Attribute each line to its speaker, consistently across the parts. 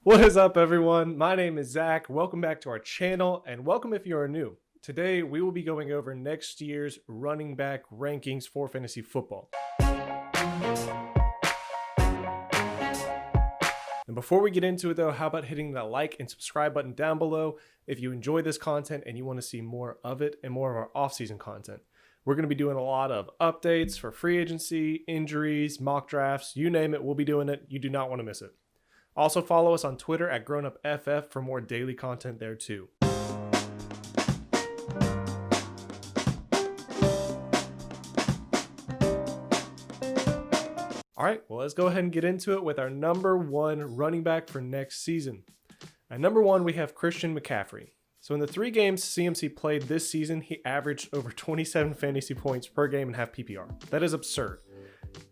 Speaker 1: What is up, everyone? My name is Zach. Welcome back to our channel, and welcome if you are new. Today, we will be going over next year's running back rankings for fantasy football. And before we get into it, though, how about hitting that like and subscribe button down below if you enjoy this content and you want to see more of it and more of our off-season content. We're going to be doing a lot of updates for free agency, injuries, mock drafts, you name it, we'll be doing it. You do not want to miss it. Also follow us on Twitter at GrownUpFF for more daily content there too. All right, well, let's go ahead and get into it with our number one running back for next season. At number one, we have Christian McCaffrey. So in the 3 games CMC played this season, he averaged over 27 fantasy points per game and half PPR. That is absurd.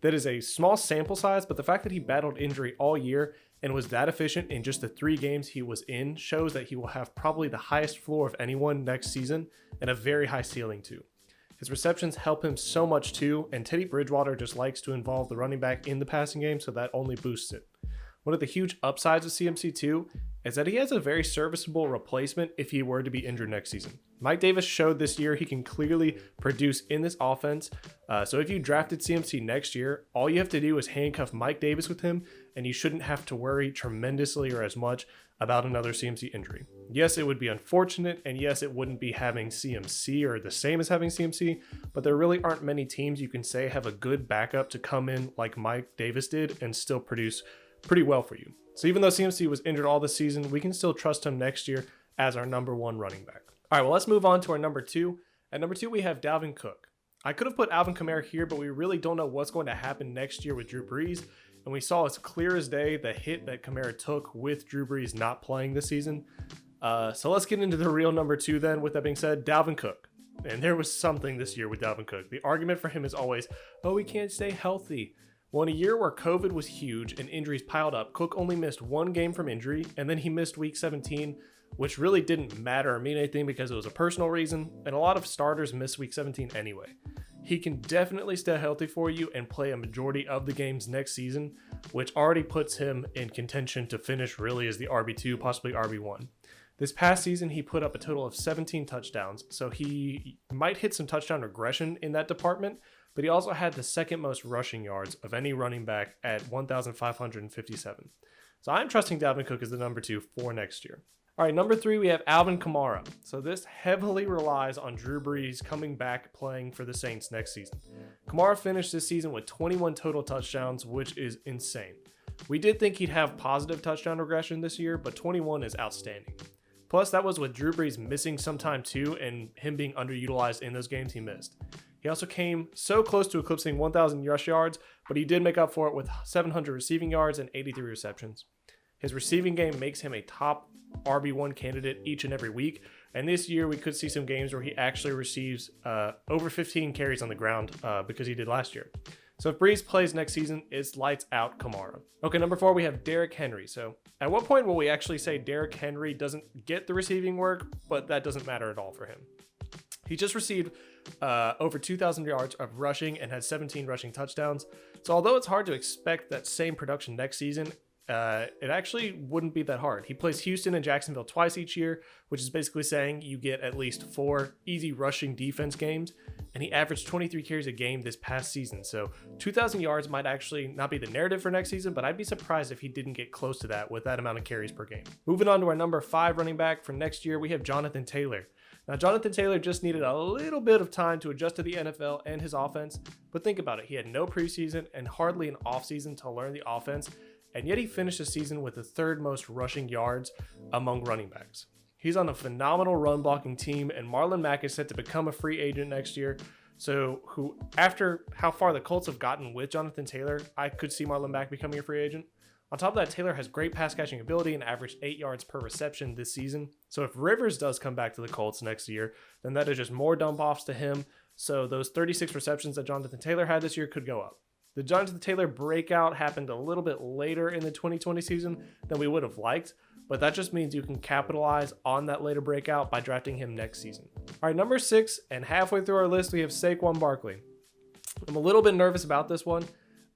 Speaker 1: That is a small sample size, but the fact that he battled injury all year and was that efficient in just the 3 games he was in shows that he will have probably the highest floor of anyone next season and a very high ceiling too. His receptions help him so much too, and Teddy Bridgewater just likes to involve the running back in the passing game, so that only boosts it. One of the huge upsides of CMC too is that he has a very serviceable replacement if he were to be injured next season. Mike Davis showed this year he can clearly produce in this offense. So if you drafted CMC next year, all you have to do is handcuff Mike Davis with him, and you shouldn't have to worry tremendously or as much about another CMC injury. Yes, it would be unfortunate, and yes, it wouldn't be having CMC or the same as having CMC, but there really aren't many teams you can say have a good backup to come in like Mike Davis did and still produce pretty well for you. So even though CMC was injured all this season, we can still trust him next year as our number one running back. All right, well, let's move on to our number 2. At number 2, we have Dalvin Cook. I could have put Alvin Kamara here, but we really don't know what's going to happen next year with Drew Brees. And we saw as clear as day the hit that Kamara took with Drew Brees not playing this season. So let's get into the real number 2 then. With that being said, Dalvin Cook. And there was something this year with Dalvin Cook. The argument for him is always, oh, he can't stay healthy. Well, in a year where COVID was huge and injuries piled up, Cook only missed 1 game from injury, and then he missed week 17, which really didn't matter or mean anything because it was a personal reason, and a lot of starters miss week 17 anyway. He can definitely stay healthy for you and play a majority of the games next season, which already puts him in contention to finish really as the RB2, possibly RB1. This past season, he put up a total of 17 touchdowns, so he might hit some touchdown regression in that department, but he also had the second most rushing yards of any running back at 1,557. So I'm trusting Dalvin Cook as the number 2 for next year. All right, number 3, we have Alvin Kamara. So this heavily relies on Drew Brees coming back playing for the Saints next season. Kamara finished this season with 21 total touchdowns, which is insane. We did think he'd have positive touchdown regression this year, but 21 is outstanding. Plus, that was with Drew Brees missing some time too, and him being underutilized in those games he missed. He also came so close to eclipsing 1,000 rush yards, but he did make up for it with 700 receiving yards and 83 receptions. His receiving game makes him a top RB1 candidate each and every week, and this year we could see some games where he actually receives over 15 carries on the ground because he did last year. So if Brees plays next season, it's lights out Kamara. Okay, number 4, we have Derrick Henry. So at what point will we actually say Derrick Henry doesn't get the receiving work, but that doesn't matter at all for him? He just received over 2,000 yards of rushing and had 17 rushing touchdowns. So although it's hard to expect that same production next season, it actually wouldn't be that hard. He plays Houston and Jacksonville twice each year, which is basically saying you get at least 4 easy rushing defense games, and he averaged 23 carries a game this past season. So 2,000 yards might actually not be the narrative for next season, but I'd be surprised if he didn't get close to that with that amount of carries per game. Moving on to our number 5 running back for next year, we have Jonathan Taylor. Now, Jonathan Taylor just needed a little bit of time to adjust to the NFL and his offense, but think about it. He had no preseason and hardly an offseason to learn the offense, and yet he finished the season with the 3rd most rushing yards among running backs. He's on a phenomenal run blocking team, and Marlon Mack is set to become a free agent next year. So after how far the Colts have gotten with Jonathan Taylor, I could see Marlon Mack becoming a free agent. On top of that, Taylor has great pass catching ability and averaged 8 yards per reception this season. So if Rivers does come back to the Colts next year, then that is just more dump offs to him. So those 36 receptions that Jonathan Taylor had this year could go up. The Jonathan Taylor breakout happened a little bit later in the 2020 season than we would have liked, but that just means you can capitalize on that later breakout by drafting him next season. All right, number 6, and halfway through our list, we have Saquon Barkley. I'm a little bit nervous about this one.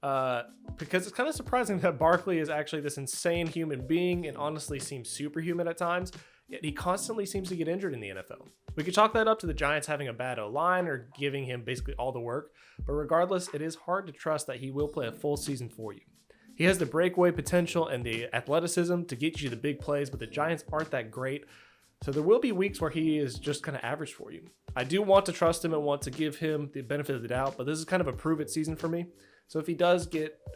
Speaker 1: because it's kind of surprising that Barkley is actually this insane human being and honestly seems superhuman at times, yet he constantly seems to get injured in the NFL. We could chalk that up to the Giants having a bad O-line or giving him basically all the work, but regardless, it is hard to trust that he will play a full season for you. He has the breakaway potential and the athleticism to get you the big plays, but the Giants aren't that great, so there will be weeks where he is just kind of average for you. I do want to trust him and want to give him the benefit of the doubt, but this is kind of a prove-it season for me. So if he does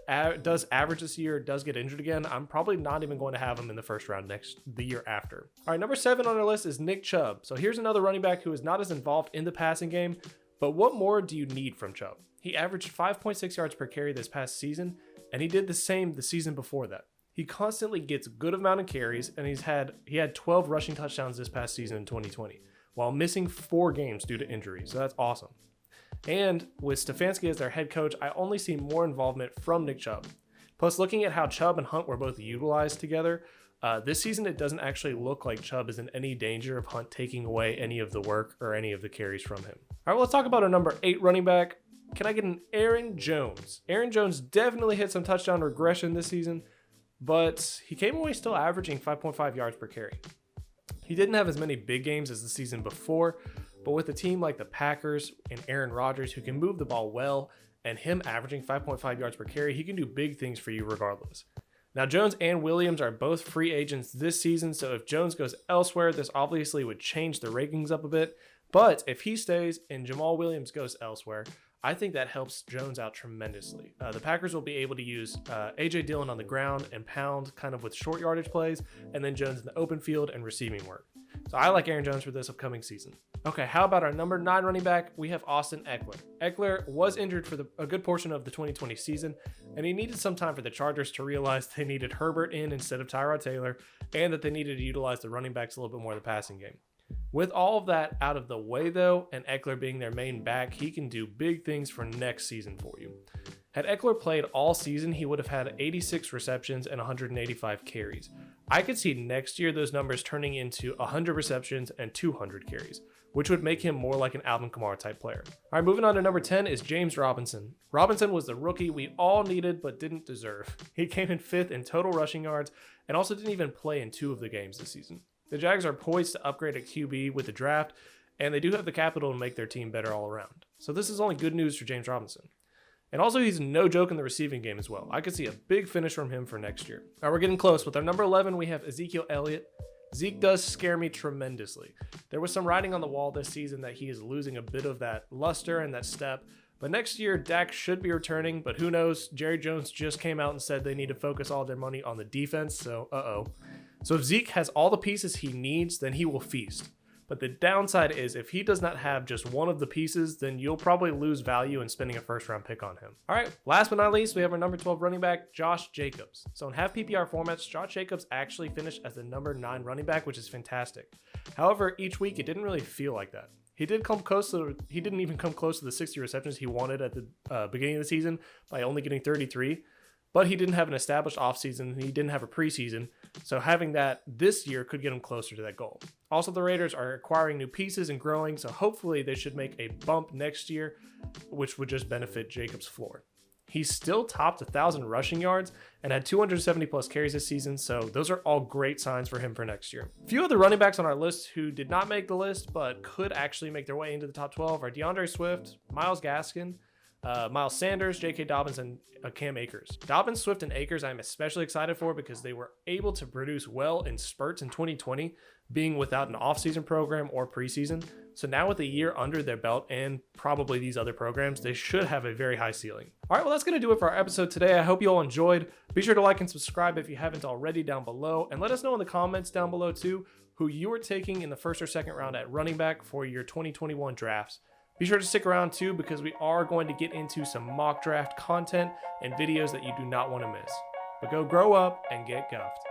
Speaker 1: average this year, does get injured again, I'm probably not even going to have him in the first round the year after. All right, number 7 on our list is Nick Chubb. So here's another running back who is not as involved in the passing game, but what more do you need from Chubb? He averaged 5.6 yards per carry this past season, and he did the same the season before that. He constantly gets a good amount of carries, and he had 12 rushing touchdowns this past season in 2020, while missing 4 games due to injury. So that's awesome. And with Stefanski as their head coach, I only see more involvement from Nick Chubb. Plus, looking at how Chubb and Hunt were both utilized together, this season it doesn't actually look like Chubb is in any danger of Hunt taking away any of the work or any of the carries from him. All right, well, let's talk about our number 8 running back. Can I get an Aaron Jones? Aaron Jones definitely hit some touchdown regression this season, but he came away still averaging 5.5 yards per carry. He didn't have as many big games as the season before, but with a team like the Packers and Aaron Rodgers who can move the ball well and him averaging 5.5 yards per carry, he can do big things for you regardless. Now, Jones and Williams are both free agents this season, so if Jones goes elsewhere, this obviously would change the rankings up a bit. But if he stays and Jamal Williams goes elsewhere, I think that helps Jones out tremendously. The Packers will be able to use A.J. Dillon on the ground and pound kind of with short yardage plays, and then Jones in the open field and receiving work. So I like Aaron Jones for this upcoming season. Okay, how about our number 9 running back? We have Austin Ekeler. Ekeler was injured for a good portion of the 2020 season, and he needed some time for the Chargers to realize they needed Herbert in instead of Tyrod Taylor, and that they needed to utilize the running backs a little bit more in the passing game. With all of that out of the way, though, and Ekeler being their main back, he can do big things for next season for you. Had Ekeler played all season, he would have had 86 receptions and 185 carries. I could see next year those numbers turning into 100 receptions and 200 carries, which would make him more like an Alvin Kamara type player. All right, moving on to number 10 is James Robinson. Robinson was the rookie we all needed but didn't deserve. He came in 5th in total rushing yards and also didn't even play in 2 of the games this season. The Jags are poised to upgrade at QB with the draft, and they do have the capital to make their team better all around. So this is only good news for James Robinson. And also, he's no joke in the receiving game as well. I could see a big finish from him for next year. All right, we're getting close. With our number 11, we have Ezekiel Elliot. Zeke does scare me tremendously. There was some writing on the wall this season that he is losing a bit of that luster and that step. But next year, Dak should be returning, but who knows? Jerry Jones just came out and said they need to focus all their money on the defense, so So if Zeke has all the pieces he needs, then he will feast. But the downside is if he does not have just one of the pieces, then you'll probably lose value in spending a first-round pick on him. All right, last but not least, we have our number 12 running back, Josh Jacobs. So in half PPR formats, Josh Jacobs actually finished as the number 9 running back, which is fantastic. However, each week it didn't really feel like that. He didn't even come close to the 60 receptions he wanted at the beginning of the season by only getting 33. But he didn't have an established offseason. He didn't have a preseason. So having that this year could get him closer to that goal. Also, the Raiders are acquiring new pieces and growing, so hopefully they should make a bump next year, which would just benefit Jacobs' floor. He still topped 1,000 rushing yards and had 270 plus carries this season, so those are all great signs for him for next year. A few other running backs on our list who did not make the list but could actually make their way into the top 12 are DeAndre Swift, Myles Gaskin, Miles Sanders, J.K. Dobbins, and Cam Akers. Dobbins, Swift, and Akers I'm especially excited for because they were able to produce well in spurts in 2020, being without an offseason program or preseason. So now with a year under their belt and probably these other programs, they should have a very high ceiling. All right, well, that's going to do it for our episode today. I hope you all enjoyed. Be sure to like and subscribe if you haven't already down below, and let us know in the comments down below too who you are taking in the first or second round at running back for your 2021 drafts. Be sure to stick around too because we are going to get into some mock draft content and videos that you do not want to miss. But go grow up and get guffed.